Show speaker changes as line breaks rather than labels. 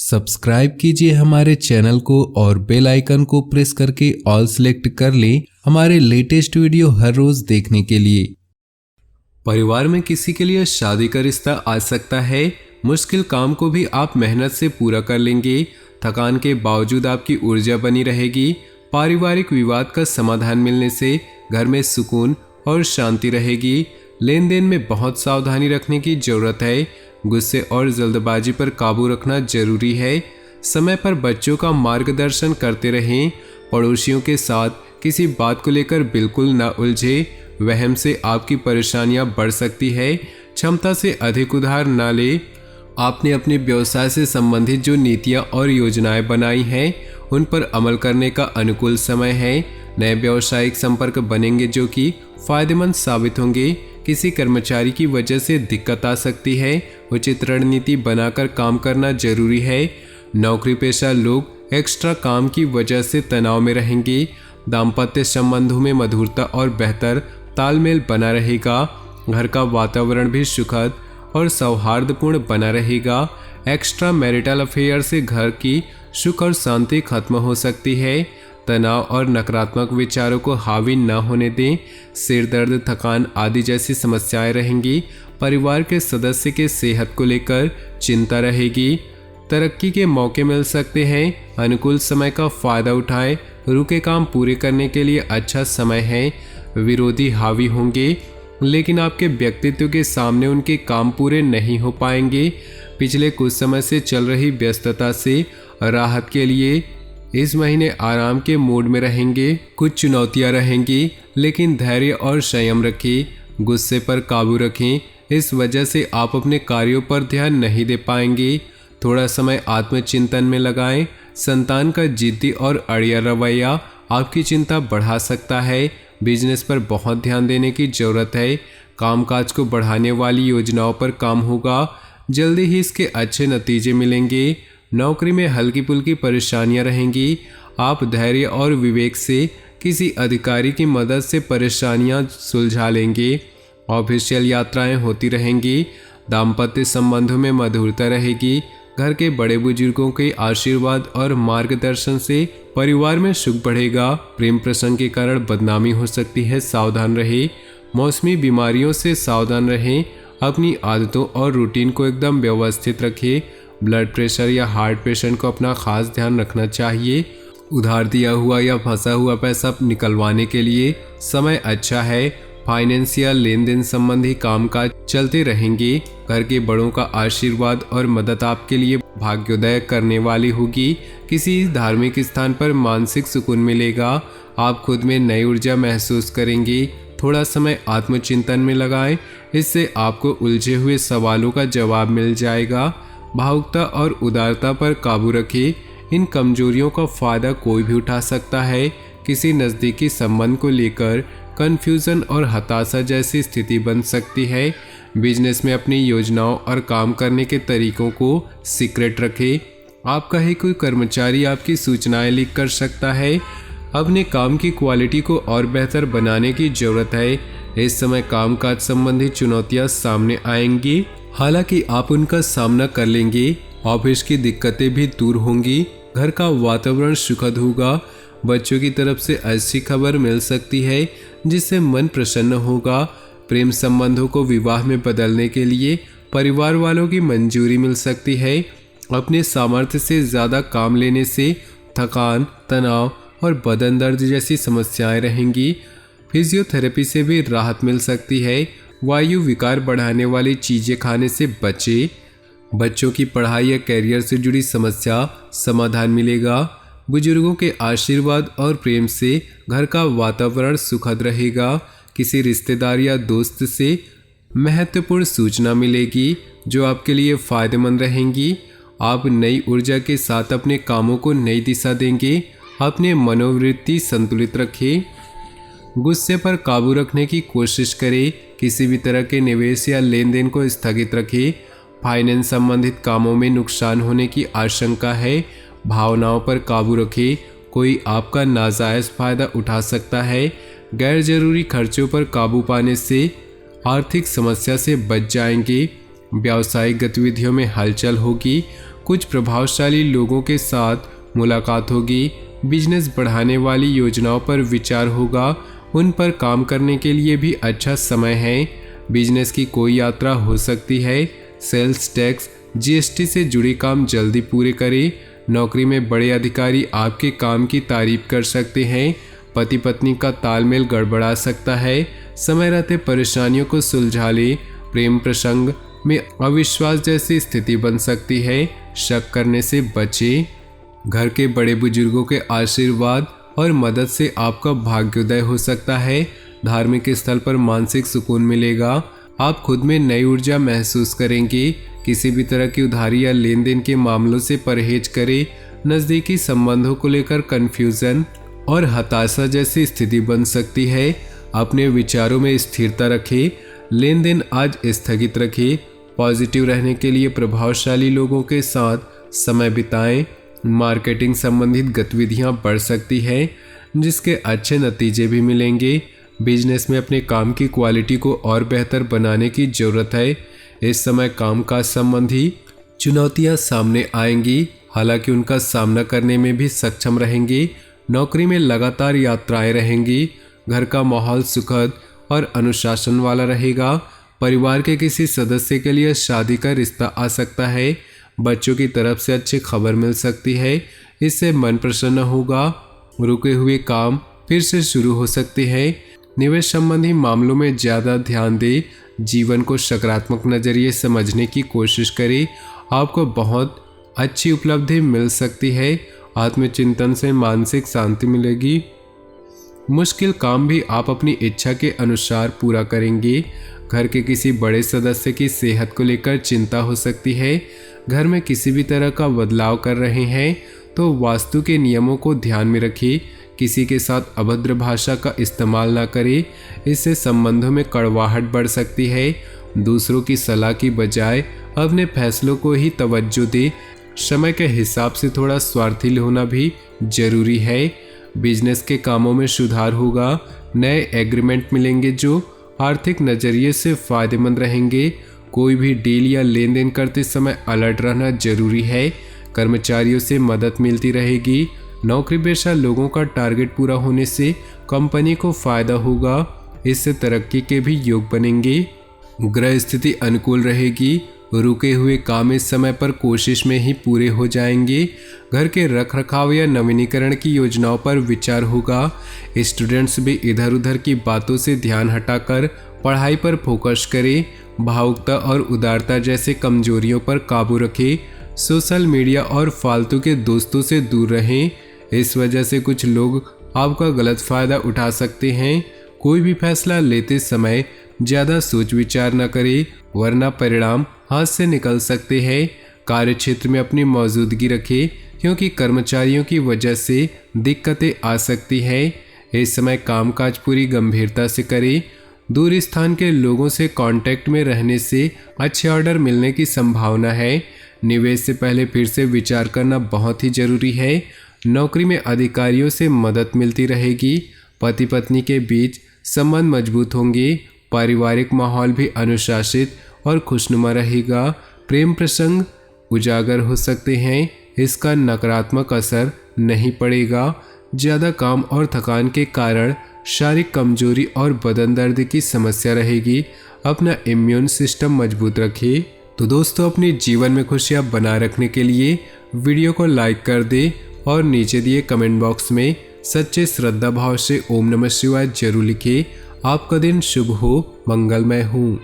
Subscribe कीजिए हमारे channel को और बेल आइकन को प्रेस करके ऑल सेलेक्ट कर लें हमारे लेटेस्ट वीडियो हर रोज देखने के लिए। परिवार में किसी के लिए शादी का रिश्ता आ सकता है। मुश्किल काम को भी आप मेहनत से पूरा कर लेंगे। थकान के बावजूद आपकी ऊर्जा बनी रहेगी। पारिवारिक विवाद का समाधान मिलने से घर में सुकून और शांति रहेगी। लेन देन में बहुत सावधानी रखने की जरूरत है। गुस्से और जल्दबाजी पर काबू रखना जरूरी है। समय पर बच्चों का मार्गदर्शन करते रहें। पड़ोसियों के साथ किसी बात को लेकर बिल्कुल न उलझे। वहम से आपकी परेशानियां बढ़ सकती है। क्षमता से अधिक उधार न ले। आपने अपने व्यवसाय से संबंधित जो नीतियां और योजनाएं बनाई हैं उन पर अमल करने का अनुकूल समय है। नए व्यावसायिक संपर्क बनेंगे जो कि फायदेमंद साबित होंगे। किसी कर्मचारी की वजह से दिक्कत आ सकती है। उचित रणनीति बनाकर काम करना जरूरी है। नौकरी पेशा लोग एक्स्ट्रा काम की वजह से तनाव में रहेंगे। दाम्पत्य संबंधों में मधुरता और बेहतर तालमेल बना रहेगा। घर का वातावरण भी सुखद और सौहार्दपूर्ण बना रहेगा। एक्स्ट्रा मैरिटल अफेयर से घर की सुख और शांति खत्म हो सकती है। तनाव और नकारात्मक विचारों को हावी न होने दें। सिर दर्द, थकान आदि जैसी समस्याएं रहेंगी। परिवार के सदस्य के सेहत को लेकर चिंता रहेगी। तरक्की के मौके मिल सकते हैं। अनुकूल समय का फायदा उठाएं। रुके काम पूरे करने के लिए अच्छा समय है। विरोधी हावी होंगे लेकिन आपके व्यक्तित्व के सामने उनके काम पूरे नहीं हो पाएंगे। पिछले कुछ समय से चल रही व्यस्तता से राहत के लिए इस महीने आराम के मूड में रहेंगे। कुछ चुनौतियां रहेंगी लेकिन धैर्य और संयम रखें। गुस्से पर काबू रखें। इस वजह से आप अपने कार्यों पर ध्यान नहीं दे पाएंगे। थोड़ा समय आत्मचिंतन में लगाएं। संतान का जिद्दी और अड़िया रवैया आपकी चिंता बढ़ा सकता है। बिजनेस पर बहुत ध्यान देने की जरूरत है। कामकाज को बढ़ाने वाली योजनाओं पर काम होगा। जल्दी ही इसके अच्छे नतीजे मिलेंगे। नौकरी में हल्की फुल्की परेशानियां रहेंगी। आप धैर्य और विवेक से किसी अधिकारी की मदद से परेशानियां सुलझा लेंगे। ऑफिशियल यात्राएं होती रहेंगी। दाम्पत्य संबंधों में मधुरता रहेगी। घर के बड़े बुजुर्गों के आशीर्वाद और मार्गदर्शन से परिवार में सुख बढ़ेगा। प्रेम प्रसंग के कारण बदनामी हो सकती है, सावधान रहे। मौसमी बीमारियों से सावधान रहें। अपनी आदतों और रूटीन को एकदम व्यवस्थित रखें। ब्लड प्रेशर या हार्ट पेशेंट को अपना खास ध्यान रखना चाहिए। उधार दिया हुआ या फंसा हुआ पैसा निकलवाने के लिए समय अच्छा है। फाइनेंशियल लेन देन संबंधी कामकाज चलते रहेंगे। घर के बड़ों का आशीर्वाद और मदद आपके लिए भाग्योदय करने वाली होगी। किसी धार्मिक स्थान पर मानसिक सुकून मिलेगा। आप खुद में नई ऊर्जा महसूस करेंगे। थोड़ा समय आत्मचिंतन में लगाएं। इससे आपको उलझे हुए सवालों का जवाब मिल जाएगा। भावुकता और उदारता पर काबू रखें। इन कमजोरियों का फायदा कोई भी उठा सकता है। किसी नज़दीकी संबंध को लेकर कन्फ्यूज़न और हताशा जैसी स्थिति बन सकती है। बिजनेस में अपनी योजनाओं और काम करने के तरीकों को सीक्रेट रखें। आपका ही कोई कर्मचारी आपकी सूचनाएं लीक कर सकता है। अपने काम की क्वालिटी को और बेहतर बनाने की ज़रूरत है। इस समय कामकाज संबंधी चुनौतियां सामने आएंगी, हालांकि आप उनका सामना कर लेंगे। ऑफिस की दिक्कतें भी दूर होंगी। घर का वातावरण सुखद होगा। बच्चों की तरफ से अच्छी खबर मिल सकती है जिससे मन प्रसन्न होगा। प्रेम संबंधों को विवाह में बदलने के लिए परिवार वालों की मंजूरी मिल सकती है। अपने सामर्थ्य से ज़्यादा काम लेने से थकान, तनाव और बदन दर्द जैसी समस्याएं रहेंगी। फिजियोथेरेपी से भी राहत मिल सकती है। वायु विकार बढ़ाने वाली चीज़ें खाने से बचें। बच्चों की पढ़ाई या कैरियर से जुड़ी समस्या समाधान मिलेगा। बुजुर्गों के आशीर्वाद और प्रेम से घर का वातावरण सुखद रहेगा। किसी रिश्तेदार या दोस्त से महत्वपूर्ण सूचना मिलेगी जो आपके लिए फ़ायदेमंद रहेंगी। आप नई ऊर्जा के साथ अपने कामों को नई दिशा देंगे। अपने मनोवृत्ति संतुलित रखें। गुस्से पर काबू रखने की कोशिश करें। किसी भी तरह के निवेश या लेन देन को स्थगित रखें। फाइनेंस संबंधित कामों में नुकसान होने की आशंका है। भावनाओं पर काबू रखें। कोई आपका नाजायज़ फ़ायदा उठा सकता है। गैर जरूरी खर्चों पर काबू पाने से आर्थिक समस्या से बच जाएंगे। व्यावसायिक गतिविधियों में हलचल होगी। कुछ प्रभावशाली लोगों के साथ मुलाकात होगी। बिजनेस बढ़ाने वाली योजनाओं पर विचार होगा, उन पर काम करने के लिए भी अच्छा समय है। बिजनेस की कोई यात्रा हो सकती है। सेल्स टैक्स जीएसटी से जुड़े काम जल्दी पूरे करें। नौकरी में बड़े अधिकारी आपके काम की तारीफ कर सकते हैं। पति पत्नी का तालमेल गड़बड़ा सकता है। समय रहते परेशानियों को सुलझा ले। प्रेम प्रसंग में अविश्वास जैसी स्थिति बन सकती है, शक करने से बचें। घर के बड़े बुजुर्गों के आशीर्वाद और मदद से आपका भाग्योदय हो सकता है। धार्मिक स्थल पर मानसिक सुकून मिलेगा। आप खुद में नई ऊर्जा महसूस करेंगे। किसी भी तरह की उधारी या लेन देन के मामलों से परहेज करें। नज़दीकी संबंधों को लेकर कन्फ्यूजन और हताशा जैसी स्थिति बन सकती है। अपने विचारों में स्थिरता रखें। लेन देन आज स्थगित रखें। पॉजिटिव रहने के लिए प्रभावशाली लोगों के साथ समय बिताएं। मार्केटिंग संबंधित गतिविधियां बढ़ सकती है, जिसके अच्छे नतीजे भी मिलेंगे। बिजनेस में अपने काम की क्वालिटी को और बेहतर बनाने की ज़रूरत है। इस समय कामकाज संबंधी चुनौतियां सामने आएंगी, हालांकि उनका सामना करने में भी सक्षम रहेंगे। नौकरी में लगातार यात्राएं रहेंगी। घर का माहौल सुखद और अनुशासन वाला रहेगा। परिवार के किसी सदस्य के लिए शादी का रिश्ता आ सकता है। बच्चों की तरफ से अच्छी खबर मिल सकती है, इससे मन प्रसन्न होगा। रुके हुए काम फिर से शुरू हो सकते हैं। निवेश संबंधी मामलों में ज़्यादा ध्यान दें। जीवन को सकारात्मक नज़रिए समझने की कोशिश करें। आपको बहुत अच्छी उपलब्धि मिल सकती है। आत्मचिंतन से मानसिक शांति मिलेगी। मुश्किल काम भी आप अपनी इच्छा के अनुसार पूरा करेंगे। घर के किसी बड़े सदस्य की सेहत को लेकर चिंता हो सकती है। घर में किसी भी तरह का बदलाव कर रहे हैं तो वास्तु के नियमों को ध्यान में रखिए। किसी के साथ अभद्र भाषा का इस्तेमाल ना करें, इससे संबंधों में कड़वाहट बढ़ सकती है। दूसरों की सलाह की बजाय अपने फैसलों को ही तवज्जो दे। समय के हिसाब से थोड़ा स्वार्थी होना भी जरूरी है। बिजनेस के कामों में सुधार होगा। नए एग्रीमेंट मिलेंगे जो आर्थिक नज़रिए से फायदेमंद रहेंगे। कोई भी डील या लेन देन करते समय अलर्ट रहना जरूरी है। कर्मचारियों से मदद मिलती रहेगी। नौकरी पेशा लोगों का टारगेट पूरा होने से कंपनी को फायदा होगा। इससे तरक्की के भी योग बनेंगे। ग्रह स्थिति अनुकूल रहेगी। रुके हुए काम इस समय पर कोशिश में ही पूरे हो जाएंगे। घर के रखरखाव या नवीनीकरण की योजनाओं पर विचार होगा। स्टूडेंट्स भी इधर उधर की बातों से ध्यान हटाकर पढ़ाई पर फोकस करें। भावुकता और उदारता जैसे कमजोरियों पर काबू रखें। सोशल मीडिया और फालतू के दोस्तों से दूर रहें, इस वजह से कुछ लोग आपका गलत फ़ायदा उठा सकते हैं। कोई भी फैसला लेते समय ज़्यादा सोच विचार न करें, वरना परिणाम हाथ से निकल सकते हैं। कार्य क्षेत्र में अपनी मौजूदगी रखें, क्योंकि कर्मचारियों की वजह से दिक्कतें आ सकती हैं। इस समय कामकाज पूरी गंभीरता से करें। दूर स्थान के लोगों से कांटेक्ट में रहने से अच्छे ऑर्डर मिलने की संभावना है। निवेश से पहले फिर से विचार करना बहुत ही जरूरी है। नौकरी में अधिकारियों से मदद मिलती रहेगी। पति पत्नी के बीच संबंध मजबूत होंगे। पारिवारिक माहौल भी अनुशासित और खुशनुमा रहेगा। प्रेम प्रसंग उजागर हो सकते हैं, इसका नकारात्मक असर नहीं पड़ेगा। ज़्यादा काम और थकान के कारण शारीरिक कमजोरी और बदन दर्द की समस्या रहेगी। अपना इम्यून सिस्टम मजबूत रखिए। तो दोस्तों, अपने जीवन में खुशियाँ बनाए रखने के लिए वीडियो को लाइक कर दें और नीचे दिए कमेंट बॉक्स में सच्चे श्रद्धा भाव से ओम नमः शिवाय जरूर लिखें। आपका दिन शुभ हो, मंगलमय हो।